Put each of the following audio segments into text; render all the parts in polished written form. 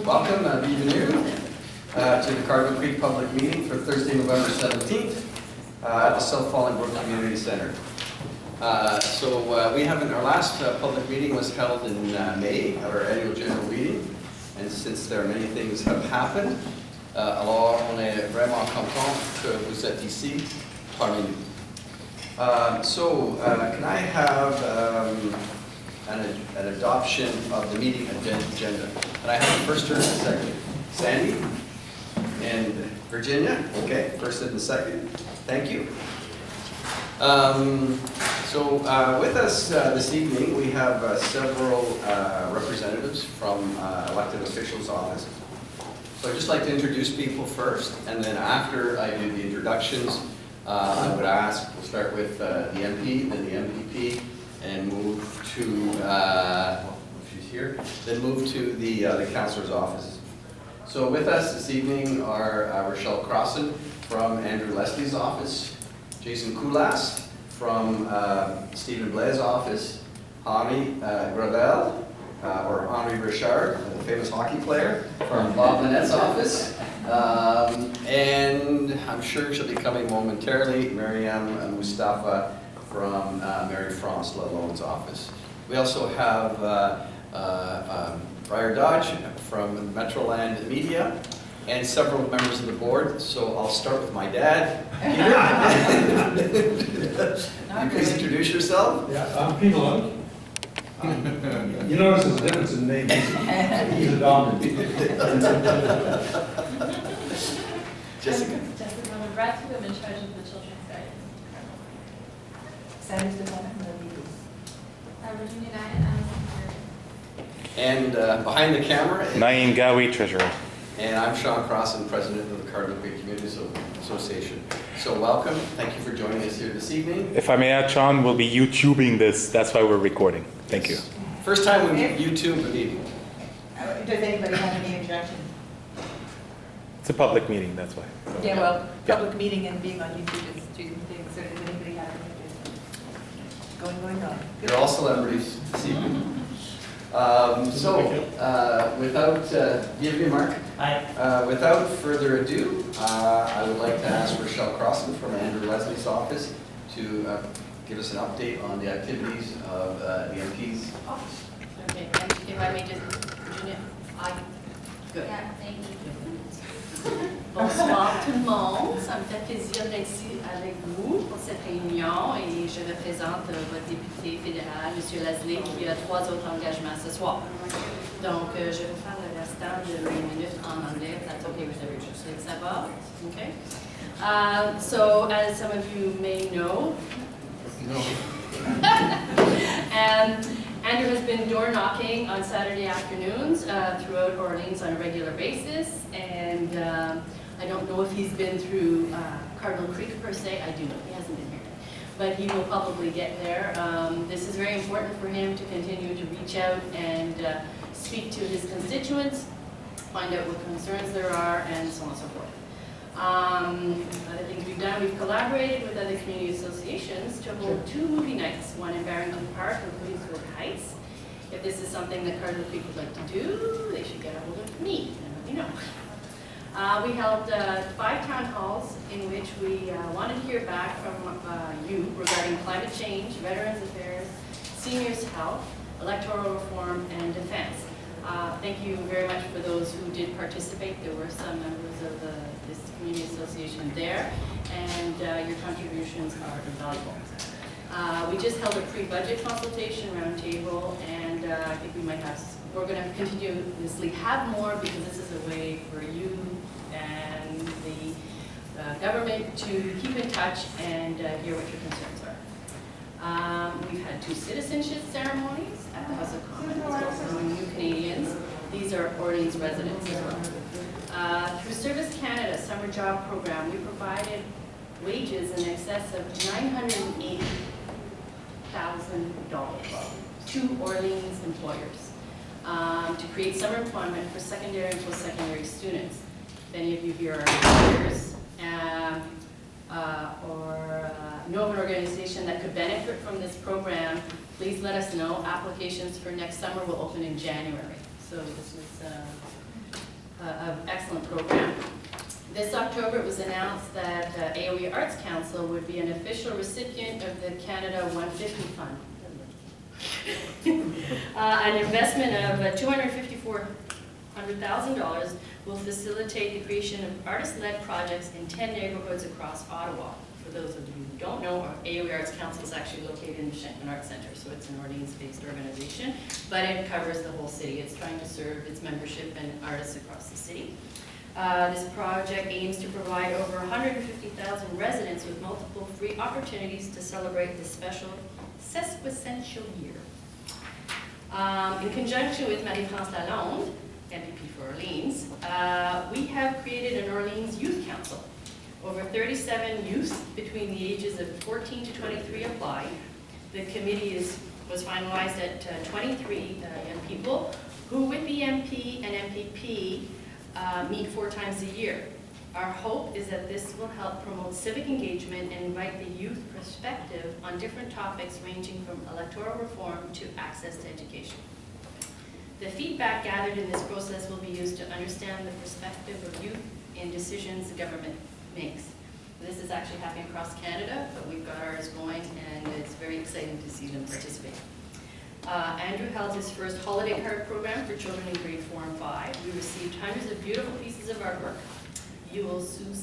Welcome, bienvenue to the Cardinal Creek Public Meeting for Thursday, November 17th at the South Falling Brook Community Center. We haven't, our last public meeting was held in May at our annual general meeting, and since there are many things have happened, alors on est vraiment content que vous êtes ici parmi nous. Can I have an adoption of the meeting agenda? Can I have the first and second? Sandy and Virginia? Okay, first and the second. Thank you. With us this evening, we have several representatives from elected officials' offices. So I'd just like to introduce people first, and then after I do the introductions, I would ask, we'll start with the MP, then the MPP, and move to, she's here, then move to the councillor's offices. So with us this evening are Rochelle Crossan from Andrew Leslie's office, Jason Koulas from Stephen Blais' office, Henri Gravel, or Henri Richard, the famous hockey player, from Bob Manette's office. And I'm sure she'll be coming momentarily, Mariam Mustafa from Mary France Lalonde's office. We also have Briar Dodge from Metroland Media and several members of the board. So I'll start with my dad, Peter. You please introduce yourself. Yeah, I'm Peter Lund. You notice there's a difference in names. He's a dominant. Jessica. Jessica Bradford, I'm in charge of the children's guidance. Sandy's department of meetings. Virginia Knight, I'm And behind the camera. Naeem Gawi, Treasurer. And I'm Sean Crossan, President of the Cardinal Creek Community Association. So welcome. Thank you for joining us here this evening. If I may add, Sean, we'll be YouTubing this. That's why we're recording. Thank you. First time we YouTube a meeting. Does anybody have any objection? It's a public meeting, that's why. Yeah, well, public meeting and being on YouTube is two things. So does anybody have any objection? Going on. You're all celebrities this evening. Without, give me Mark. Without further ado, I would like to ask Rochelle Crossan from Andrew Leslie's office to give us an update on the activities of the MP's office. Okay, and if I may just, Virginia, good. Yeah, thank you. Bonsoir tout le monde, ça me fait plaisir d'être ici avec vous pour cette réunion et je représente votre député fédéral, M. Leslie, qui a 3 autres engagements ce soir. Donc, je vais faire le restant de mes minutes en anglais, if that's okay with everybody. Ça va? Okay. So, as some of you may know, Andrew has been door knocking on Saturday afternoons throughout Orleans on a regular basis, and I don't know if he's been through Cardinal Creek per se. I do know he hasn't been here, but he will probably get there. This is very important for him to continue to reach out and speak to his constituents, find out what concerns there are, and so on and so forth. Other things we've done, we've collaborated with other community associations to hold 2 movie nights, one in Barrington Park and Queenswood Heights. If this is something that Cardinal Creek would like to do, they should get a hold of me and let me know. We held 5 town halls in which we wanted to hear back from you regarding climate change, veterans affairs, seniors' health, electoral reform, and defense. Thank you very much for those who did participate. There were some members of this community association there, and your contributions are invaluable. We just held a pre-budget consultation roundtable, and I think we're going to continuously have more because this is a way for you and the government to keep in touch and hear what your concerns are. We've had 2 citizenship ceremonies at the House of Commons, welcoming new Canadians. These are Orleans residents as well. Through Service Canada Summer Job Program, we provided wages in excess of $980,000 to Orleans employers to create summer employment for secondary and post-secondary students. If any of you here are employers or know of an organization that could benefit from this program, please let us know. Applications for next summer will open in January. So this is This October, it was announced that AOE Arts Council would be an official recipient of the Canada 150 Fund. An investment of $254,000 will facilitate the creation of artist-led projects in 10 neighborhoods across Ottawa. For those of you who don't know, AOE Arts Council is actually located in the Shenkman Arts Centre, so it's an Orleans-based organization, but it covers the whole city. It's trying to serve its membership and artists across the city. This project aims to provide over 150,000 residents with multiple free opportunities to celebrate this special sesquicentennial year. In conjunction with Marie-France Lalonde, MPP for Orleans, we have created an Orleans Youth Council. Over 37 youth between the ages of 14 to 23 applied. The committee was finalized at 23 young people who, with the MP and MPP, meet 4 times a year. Our hope is that this will help promote civic engagement and invite the youth perspective on different topics ranging from electoral reform to access to education. The feedback gathered in this process will be used to understand the perspective of youth in decisions the government makes. This is actually happening across Canada, but we've got ours going, and it's very exciting to see them participate. Andrew held his first holiday card program for children in grade 4 and 5. We received hundreds of beautiful pieces of artwork. You will soon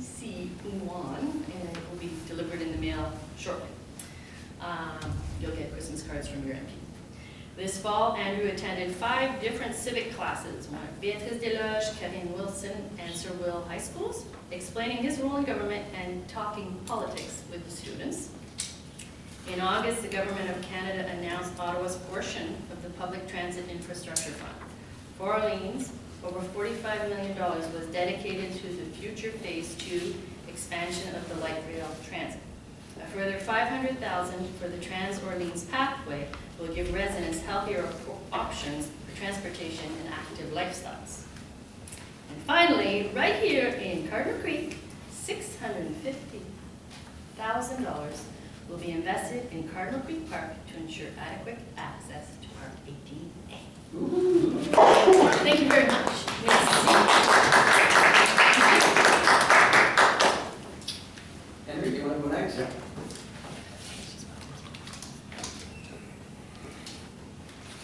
see one, and it will be delivered in the mail shortly. You'll get Christmas cards from your MP. This fall, Andrew attended 5 different civic classes, one at Beatrice Desloges, Karine Wilson, and Sir Will High Schools, explaining his role in government and talking politics with the students. In August, the Government of Canada announced Ottawa's portion of the Public Transit Infrastructure Fund. For Orleans, over $45 million was dedicated to the future Phase 2 expansion of the light rail transit. A further $500,000 for the Trans-Orleans Pathway will give residents healthier options for transportation and active lifestyles. And finally, right here in Cardinal Creek, $650,000 will be invested in Cardinal Creek Park to ensure adequate access to Park 18A. Thank you very much. Henry, do you want to go next? Yeah.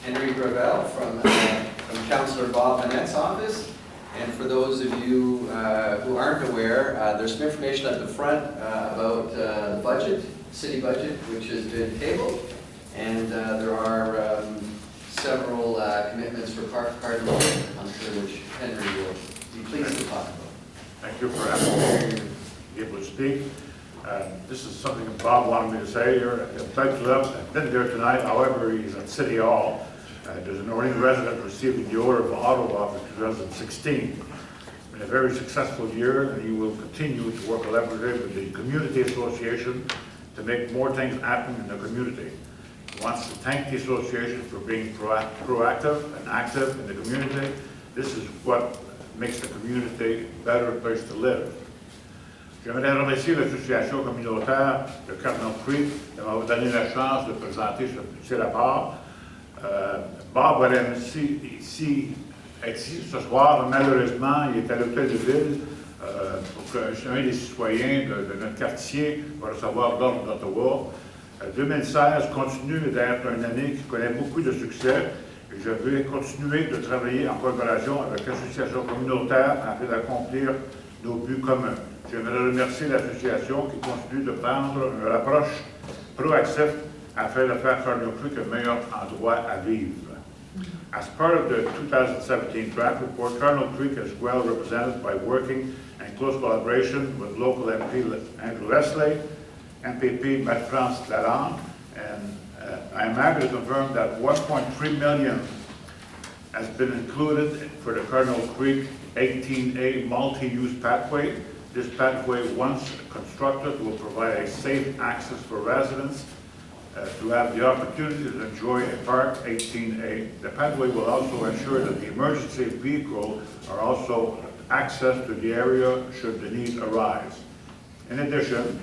Henry Gravel from Councillor Bob Manette's office. And for those of you who aren't aware, there's some information at the front about the budget, city budget, which has been tabled. And there are several commitments for Park Cardinal, I'm sure which Henry will be pleased to talk about. Thank you for asking me to be able to speak. This is something Bob wanted me to say here. I've been there tonight, however, he's at City Hall. There's an Orleans resident receiving the Order of Ottawa for 2016. It's been a very successful year, and he will continue to work collaboratively with the Community Association to make more things happen in the community. He wants to thank the association for being proactive and active in the community. This is what makes the community a better place to live. J'aimerais remercier l'association communautaire de Cardinal Creek de m'avoir donné la chance de présenter ce petit rapport. Bob aurait être ici ce soir, malheureusement, il est à l'hôtel de ville pour que chacun des citoyens de notre quartier va recevoir l'Ordre d'Ottawa. 2016 continue d'être une année qui connaît beaucoup de succès et je vais continuer de travailler en collaboration avec l'association communautaire afin d'accomplir nos buts communs. J'aimerais remercier l'association qui continue de prendre une approche proactive afin de faire Cardinal Creek un meilleur endroit à vivre. As part of the 2017 draft report, Cardinal Creek is well represented by working in close collaboration with local MP Andrew Leslie, MPP Marie-France Lalonde, and I am happy to confirm that $1.3 million has been included for the Cardinal Creek 18A multi-use pathway. This pathway, once constructed, will provide a safe access for residents to have the opportunity to enjoy a Park 18A. The pathway will also ensure that the emergency vehicles are also accessed to the area should the need arise. In addition,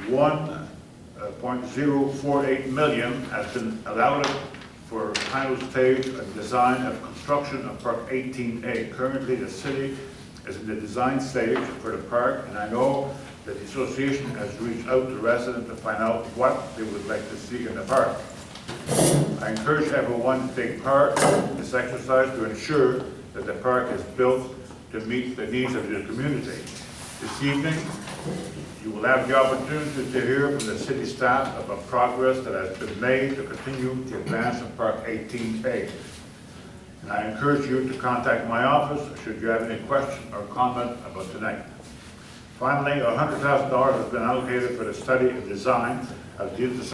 $1.048 million has been allowed for final stage of design of construction of Park 18A. Currently, the city is in the design stage for the park, and I know that the association has reached out to residents to find out what they would like to see in the park. I encourage everyone to take part in this exercise to ensure that the park is built to meet the needs of the community. This evening, you will have the opportunity to hear from the city staff about progress that has been made to continue to advance in Park 18A. And I encourage you to contact my office should you have any question or comment about tonight. Finally, $100,000 has been allocated for the study and design of the